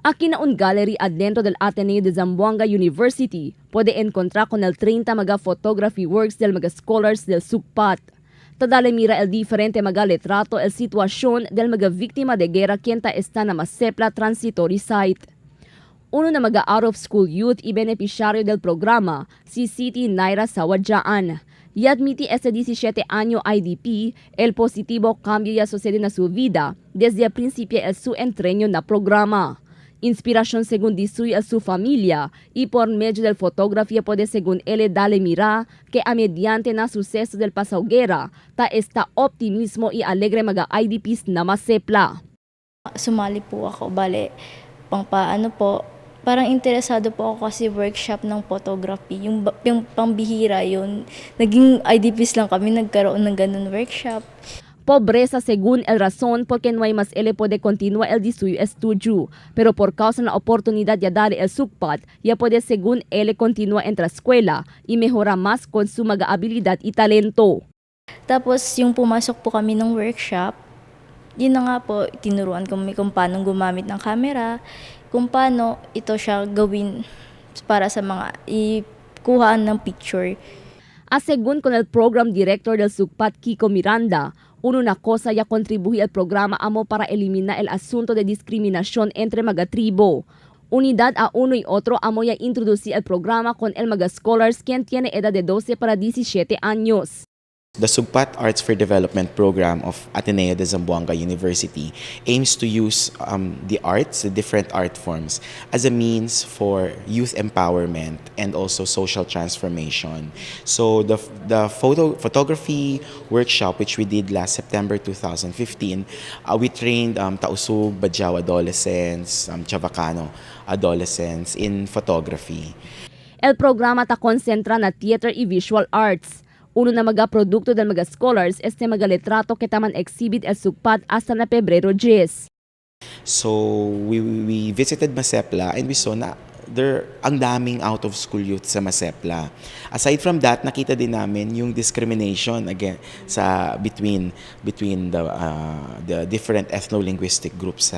Aquí na un gallery adentro del Ateneo de Zamboanga University puede encontrar con el 30 mga photography works del mga scholars del SUGPAT. Tadale mira el diferente mga letrato el sitwasyon del mga viktima de guerra kienta está na Masepla Transitory Site. Uno na mga out-of-school youth y beneficiario del programa, si City Naira Sawadjaan. Y admite este 17 año IDP, el positivo cambio ya sucede na su vida desde el principio el su entreno na programa. Inspiración según dice a su familia y por medio del fotografía puede según él darle mira que a mediante na suceso del pasaguera ta está optimismo y alegre mga IDPs na Masepla. Sumali po ako, pang paano po, parang interesado po ako kasi workshop ng photography, yung pambihira yun. Naging IDPs lang kami, nagkaroon ng ganun workshop. Pobreza según el razón porque no hay más él puede continuar el de su estudio, pero por causa de la oportunidad de dar el SUGPAT, ya puede según él continuar en la escuela y mejorar más con su mga habilidad y talento. Tapos yung pumasok po kami ng workshop, yun na nga po, tinuruan kami kung paano gumamit ng camera, kung paano ito siya gawin para sa mga ikuhaan ng picture. Según con el program director del SUGPAT, Kiko Miranda, una cosa ya contribuye el programa amo para eliminar el asunto de discriminación entre mga tribo. Unidad a uno y otro amo ya introducir el programa con el mga scholars quien tiene edad de 12 para 17 años. The SUGPAT Arts for Development program of Ateneo de Zamboanga University aims to use the arts, the different art forms, as a means for youth empowerment and also social transformation. So the photography workshop, which we did last September 2015, we trained Tausug, Badjao adolescents, Chavacano adolescents in photography. El programa ta concentra na theater y visual arts. Uno na mga produkto del mga scholars este mga letrato que taman exhibit el SUGPAT hasta na Pebrero 10. So we visited Masepla and we saw na ang daming out-of-school youth sa Masepla. Aside from that, nakita din namin yung discrimination again between the different ethno-linguistic groups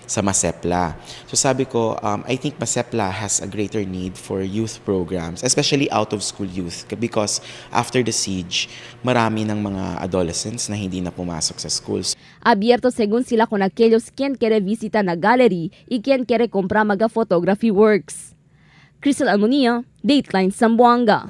sa Masepla. So sabi ko, I think Masepla has a greater need for youth programs, especially out-of-school youth, because after the siege, marami ng mga adolescents na hindi na pumasok sa schools. Abierto según sila con aquellos quien quiere visitar na gallery y quien quiere comprar mga photography works. Crystal Almonía, Dateline Zamboanga.